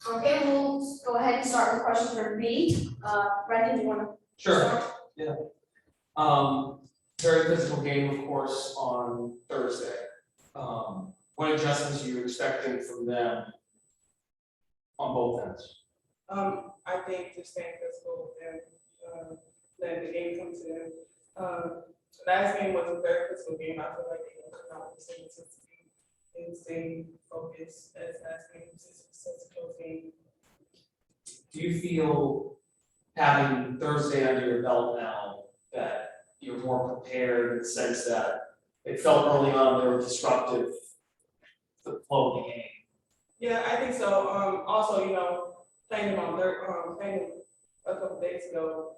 Okay, we'll go ahead and start with question for B. Brendan, do you want to Sure. start? Yeah. Very physical game, of course, on Thursday. What adjustments are you expecting from them on both ends? I think just staying physical and letting the game come to them. Last game was a very physical game. I feel like they come out with the same intensity and same focus as last game. It's such a close game. Do you feel having Thursday under your belt now that you're more prepared in the sense that it felt early on they were disruptive to the flow of the game? Yeah, I think so. Also, playing them on playing them a couple days ago,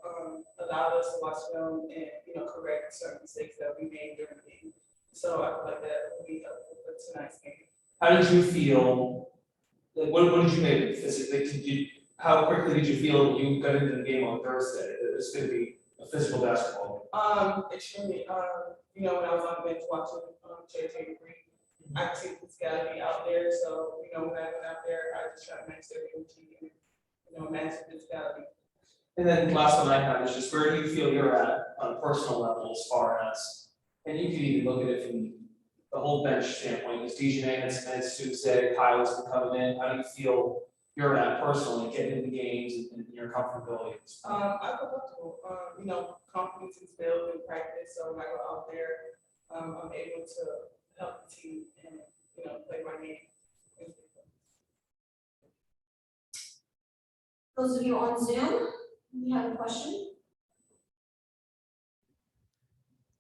allowed us to watch film and, correct certain mistakes that we made during the game. So I feel like that will be helpful for tonight's game. How did you feel? Like, what did you make of it physically? How quickly did you feel when you got into the game on Thursday that it's going to be a physical basketball game? Extremely. When I was on the bench watching JJ Green, I could see the physicality out there. So, when I went out there, I just tried to match their energy and, match the physicality. And then last one I have is just where do you feel you're at on a personal level as far as, and you can even look at it from the whole bench standpoint, because Dejanay had some minutes to say, Kyle's been coming in, how do you feel you're at personally, getting into games and your comfortability? I feel comfortable. Confidence is built in practice, so when I go out there, I'm able to help the team and, play my game. Those of you on Zoom, you have a question?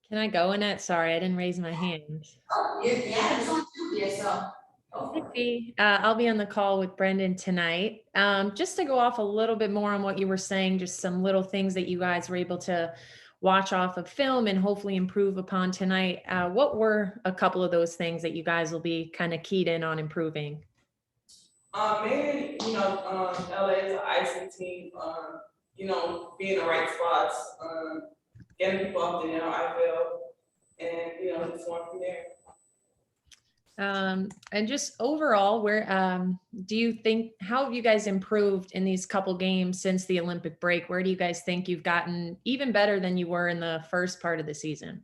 Can I go, Annette? Sorry, I didn't raise my hand. Oh, yeah, it's on Zoom here, so. I'll be on the call with Brendan tonight. Just to go off a little bit more on what you were saying, just some little things that you guys were able to watch off of film and hopefully improve upon tonight. What were a couple of those things that you guys will be kind of keyed in on improving? Maybe, LA is an icing team, be in the right spots, getting people up there, I feel, and, just going from there. And just overall, where do you think, how have you guys improved in these couple games since the Olympic break? Where do you guys think you've gotten even better than you were in the first part of the season?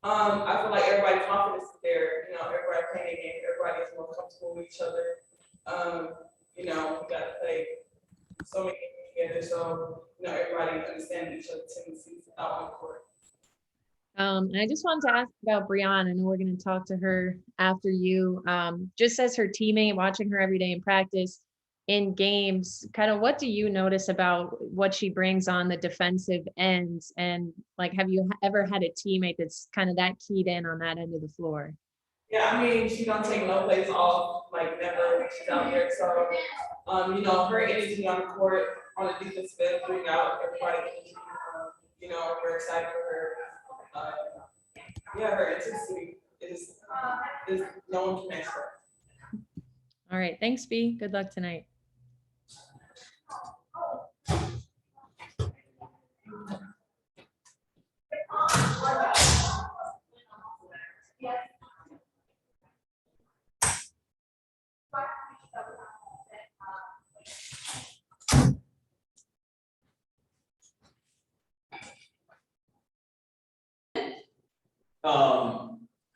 I feel like everybody's confidence is there, everybody playing a game, everybody is more comfortable with each other. We got to play so many games together, so, everybody understands each other's tendencies out on the court. And I just wanted to ask about Brianna, and we're going to talk to her after you. Just as her teammate, watching her every day in practice, in games, kind of what do you notice about what she brings on the defensive end? And like, have you ever had a teammate that's kind of that keyed in on that end of the floor? Yeah, I mean, she don't take no plays off, like never when she's out there. So, her energy on the court, on the defensive end, bring out everybody. We're excited for her. Her intensity is no one can match her. All right, thanks, B. Good luck tonight.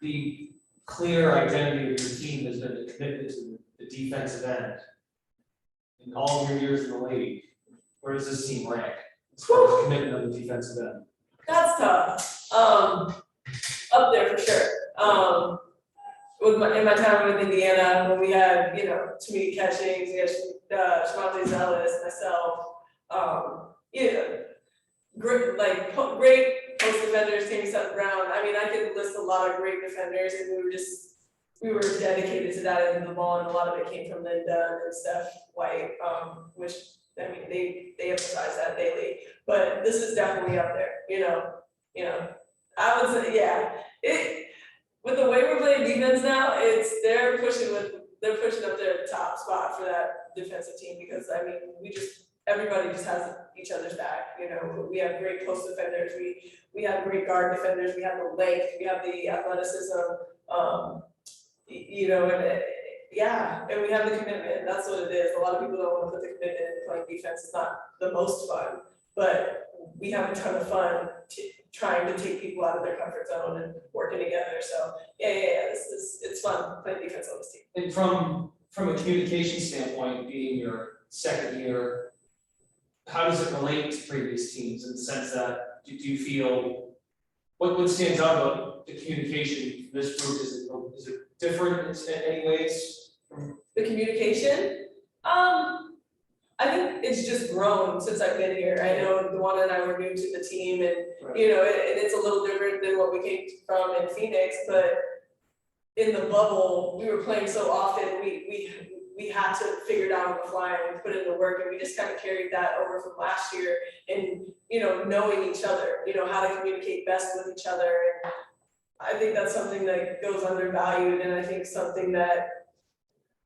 The clear identity of your team has been the commitment to the defensive end. In all of your years in the league, where does this team rank as far as commitment on the defensive end? That's tough. Up there for sure. In my time with Indiana, when we had, Tamika Catchings, we had Shamonte Zellis, myself, great post defenders, Tammy Sutton Brown. I mean, I could list a lot of great defenders, and we were dedicated to that end of the ball, and a lot of it came from Linda and Steph White, which, I mean, they emphasize that daily. But this is definitely up there, I would say, yeah. With the way we're playing defense now, they're pushing up their top spot for that defensive team, because I mean, everybody just has each other's back. We have great post defenders, we have great guard defenders, we have the length, we have the athleticism, and yeah, and we have the commitment, that's what it is, a lot of people don't wanna put the commitment in, playing defense is not the most fun, but we have a ton of fun trying to take people out of their comfort zone and working together, so, yeah, it's fun playing defense on this team. And from a communication standpoint, being your second year, how does it relate to previous teams in the sense that, do you feel, what stands out about the communication for this group, is it different in any ways? The communication, I think it's just grown since I've been here. I know Duana and I were new to the team and, you know, and it's a little different than what we came from in Phoenix, but in the bubble, we were playing so often, we had to figure it out on the fly and put in the work, and we just kind of carried that over from last year and, you know, knowing each other, you know, how to communicate best with each other. And I think that's something that goes undervalued, and I think something that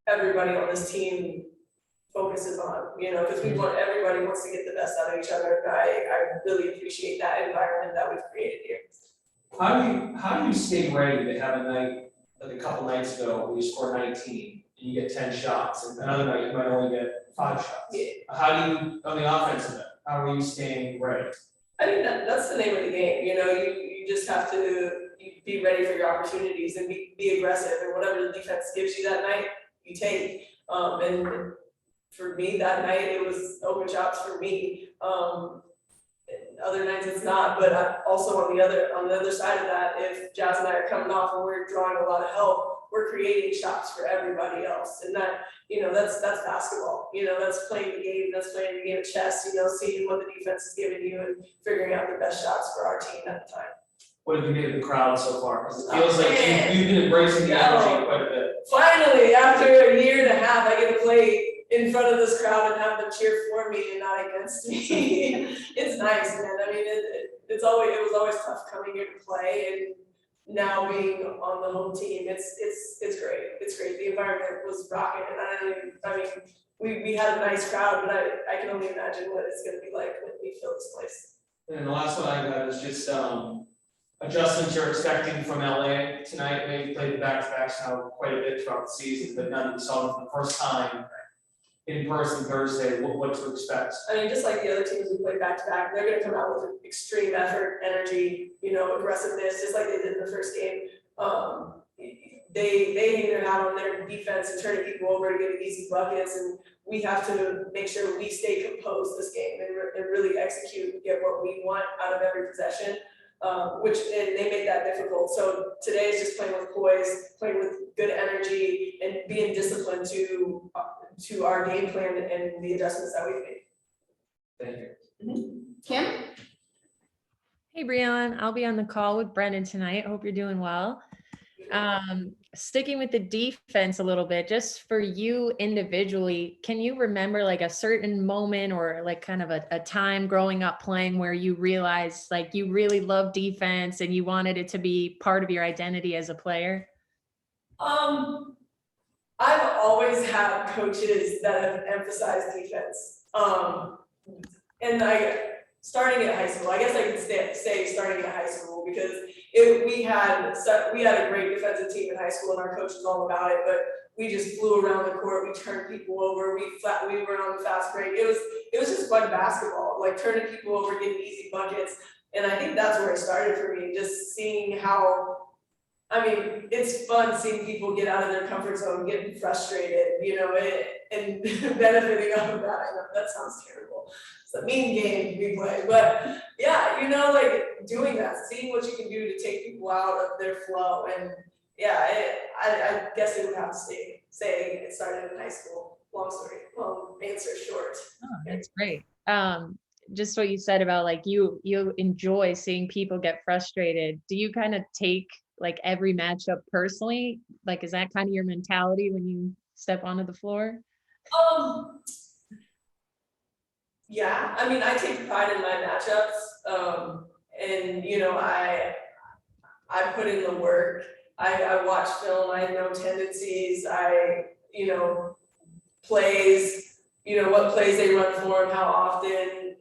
everybody on this team focuses on, you know, because everybody wants to get the best out of each other. And I really appreciate that environment that we've created here. How do you stay ready to have a night, like a couple nights ago, where you score 19 and you get 10 shots, and another night you might only get 5 shots? Yeah. How do you, on the offensive end, how are you staying ready? I mean, that's the name of the game, you know, you just have to be ready for your opportunities and be aggressive, and whatever the defense gives you that night, you take. And for me, that night, it was open shots for me. Other nights it's not, but also on the other side of that, if Jazz and I are coming off and we're drawing a lot of help, we're creating shots for everybody else. And that, you know, that's basketball, you know, that's playing the game, that's playing the game of chess, you know, seeing what the defense is giving you and figuring out the best shots for our team at the time. What have you made of the crowd so far? Because it feels like you've been embracing the energy quite a bit. Finally, after a year and a half, I get to play in front of this crowd and have them cheer for me and not against me. It's nice, man. I mean, it was always tough coming here to play, and now being on the home team, it's great. It's great. The environment was rocking, and we had a nice crowd, but I can only imagine what it's gonna be like when we fill this place. And the last one I got is just adjustments you're expecting from LA tonight. I know you played the back-to-backs now quite a bit throughout the season, but now that you saw them for the first time in person Thursday, what to expect? I mean, just like the other teams we played back to back, they're gonna come out with extreme effort, energy, you know, aggressiveness, just like they did in the first game. They hang their hat on their defense and turning people over to get easy buckets, and we have to make sure we stay composed this game and really execute and get what we want out of every possession. And they make that difficult. So today is just playing with poise, playing with good energy, and being disciplined to our game plan and the adjustments that we've made. Thank you. Kim? Hey, Brianne, I'll be on the call with Brendan tonight. Hope you're doing well. Sticking with the defense a little bit, just for you individually, can you remember like a certain moment or like kind of a time growing up playing where you realized like you really loved defense and you wanted it to be part of your identity as a player? I've always had coaches that have emphasized defense. And starting at high school, I guess I could say starting at high school, because we had a great defensive team in high school and our coach was all about it, but we just flew around the court, we turned people over, we were on the fast break. It was just fun basketball, like turning people over, getting easy buckets. And I think that's where it started for me, just seeing how, I mean, it's fun seeing people get out of their comfort zone, getting frustrated, you know, and benefiting off of that. I know that sounds terrible. It's a mean game we play, but yeah, you know, like doing that, seeing what you can do to take people out of their flow. And yeah, I guess it would have to say it started in high school. Long story, long answer short. Oh, that's great. Just what you said about like you enjoy seeing people get frustrated. Do you kind of take like every matchup personally? Like, is that kind of your mentality when you step onto the floor? Yeah, I mean, I take pride in my matchups, and you know, I put in the work. I watch film. I know tendencies. You know, plays. You know what plays they run for them, how often,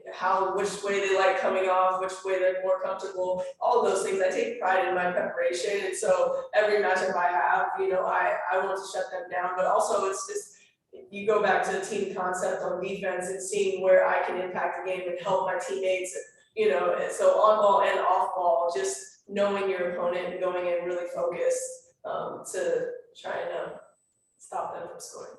which way they like coming off, which way they're more comfortable, all those things. I take pride in my preparation, and so every matchup I have, I want to shut them down, but also it's just, you go back to the team concept on defense and seeing where I can impact the game and help my teammates, and so on ball and off ball, just knowing your opponent and going in really focused, to try and stop them from scoring.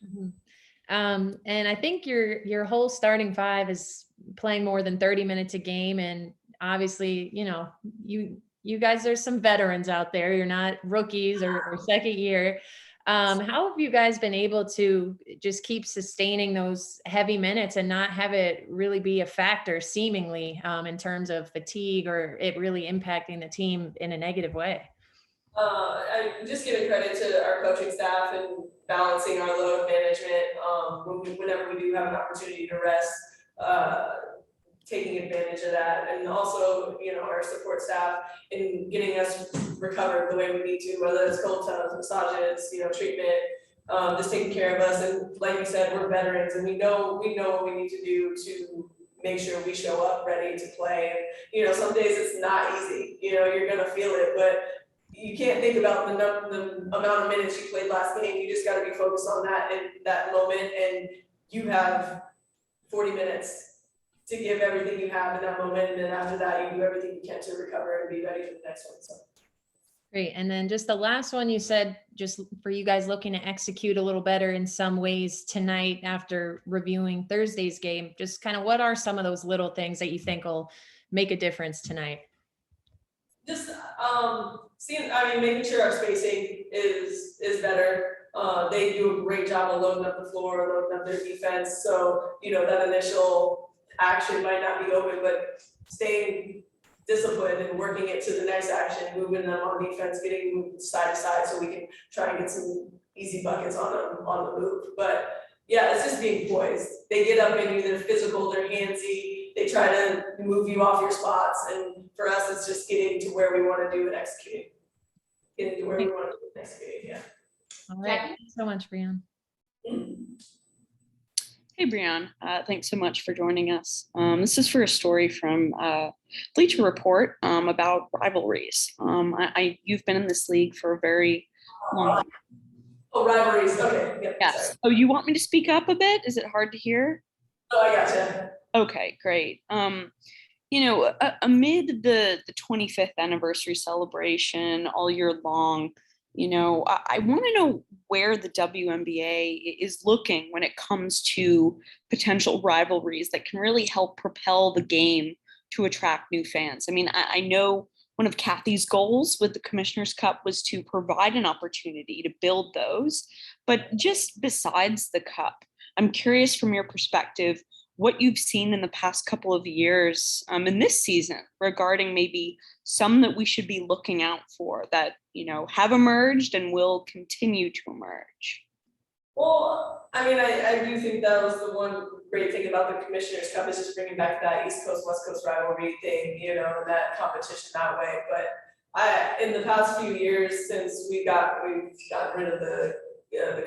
Mhm. And I think your whole starting five is playing more than 30 minutes a game. And obviously, you guys, there's some veterans out there. You're not rookies or second year. How have you guys been able to just keep sustaining those heavy minutes and not have it really be a factor seemingly, in terms of fatigue or it really impacting the team in a negative way? I'm just giving credit to our coaching staff and balancing our load management, whenever we do have an opportunity to rest, taking advantage of that, and also, our support staff in getting us recovered the way we need to, whether it's cold tubs, massages, treatment, just taking care of us. And like you said, we're veterans, and we know what we need to do to make sure we show up ready to play. And, some days it's not easy, you're gonna feel it, but you can't think about the amount of minutes you played last game. You just got to be focused on that in that moment, and you have 40 minutes to give everything you have in that moment, and then after that, you do everything you can to recover and be ready for the next one. So. Great. And then just the last one, you said just for you guys looking to execute a little better in some ways tonight after reviewing Thursday's game, just kind of what are some of those little things that you think will make a difference tonight? Just making sure our spacing is better. They do a great job of loading up the floor, loading up their defense. So, that initial action might not be open, but staying disciplined and working it to the next action, moving them on defense, getting moved side to side so we can try and get some easy buckets on them on the move. But yeah, it's just being poised. They get up in you, they're physical, they're handsy, they try to move you off your spots, and for us, it's just getting to where we want to do and executing. Getting to where we want to do and executing, yeah. All right. Thanks so much, Brianne. Hey, Brianne. Thanks so much for joining us. This is for a story from Bleacher Report about rivalries. You've been in this league for a very long time. Oh, rivalries. Okay. Yep, yes. sorry. Oh, you want me to speak up a bit? Is it hard to hear? Oh, I gotcha. Okay, great. Amid the 25th anniversary celebration all year long, I want to know where the WNBA is looking when it comes to potential rivalries that can really help propel the game to attract new fans. I mean, I know one of Kathy's goals with the Commissioner's Cup was to provide an opportunity to build those. But just besides the Cup, I'm curious from your perspective, what you've seen in the past couple of years in this season regarding maybe some that we should be looking out for that, have emerged and will continue to emerge. Well, I do think that was the one great thing about the Commissioner's Cup is just bringing back that East Coast, West Coast rivalry thing, that competition that way. But in the past few years, since we've gotten rid of the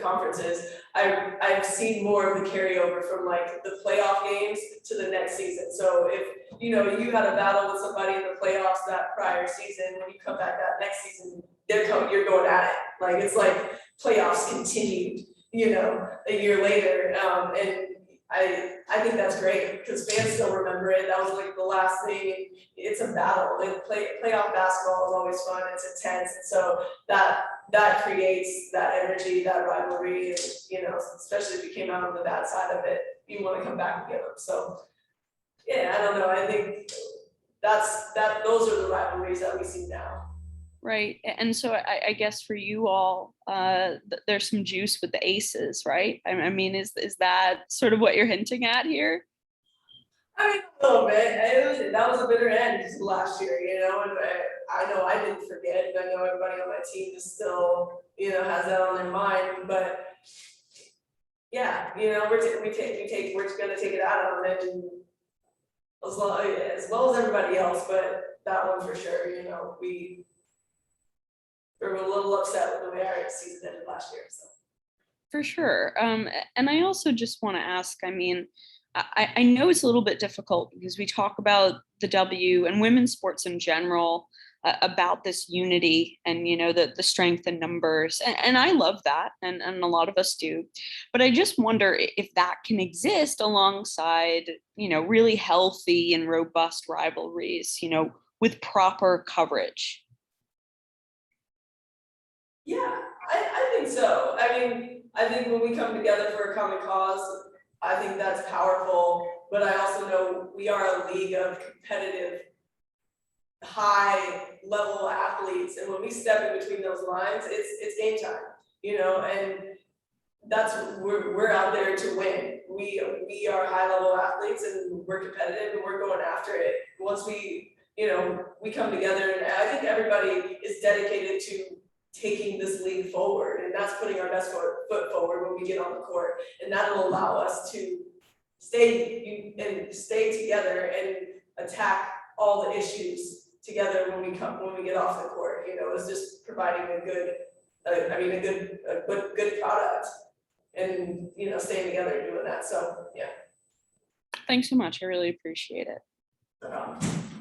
conferences, I've seen more of the carryover from like the playoff games to the next season. So if you had a battle with somebody in the playoffs that prior season, when you come back that next season, you're going at it. Like it's like playoffs continued, a year later. And I think that's great because fans still remember it. That was like the last thing. It's a battle. Like playoff basketball is always fun. It's intense, and so that creates that energy, that rivalry, and especially if you came out on the bad side of it, you want to come back and get them. So yeah, I don't know. I think those are the rivalries that we see now. Right. And so I guess for you all, there's some juice with the aces, right? I mean, is that sort of what you're hinting at here? A little bit. That was a bitter end last year, and I know I didn't forget, and I know everybody on my team is still, has that on their mind, but yeah, we're gonna take it out on it, and as well as everybody else, but that one for sure, we were a little upset with the way our season ended last year. So. For sure. And I also just want to ask, I mean, I know it's a little bit difficult because we talk about the W and women's sports in general, about this unity and, you know, the strength in numbers. And I love that. And a lot of us do. But I just wonder if that can exist alongside, you know, really healthy and robust rivalries, you know, with proper coverage. Yeah, I think so. I mean, I think when we come together for a common cause, I think that's powerful. But I also know we are a league of competitive, high level athletes. And when we step in between those lines, it's game time, you know, and that's we're out there to win. We are high level athletes and we're competitive and we're going after it. Once we, you know, we come together, and I think everybody is dedicated to taking this league forward, and that's putting our best foot forward when we get on the court, and that'll allow us to stay together and attack all the issues together when we get off the court. You know, it's just providing a good product, and you know, staying together and doing that. So yeah. Thanks so much. I really appreciate it. No problem.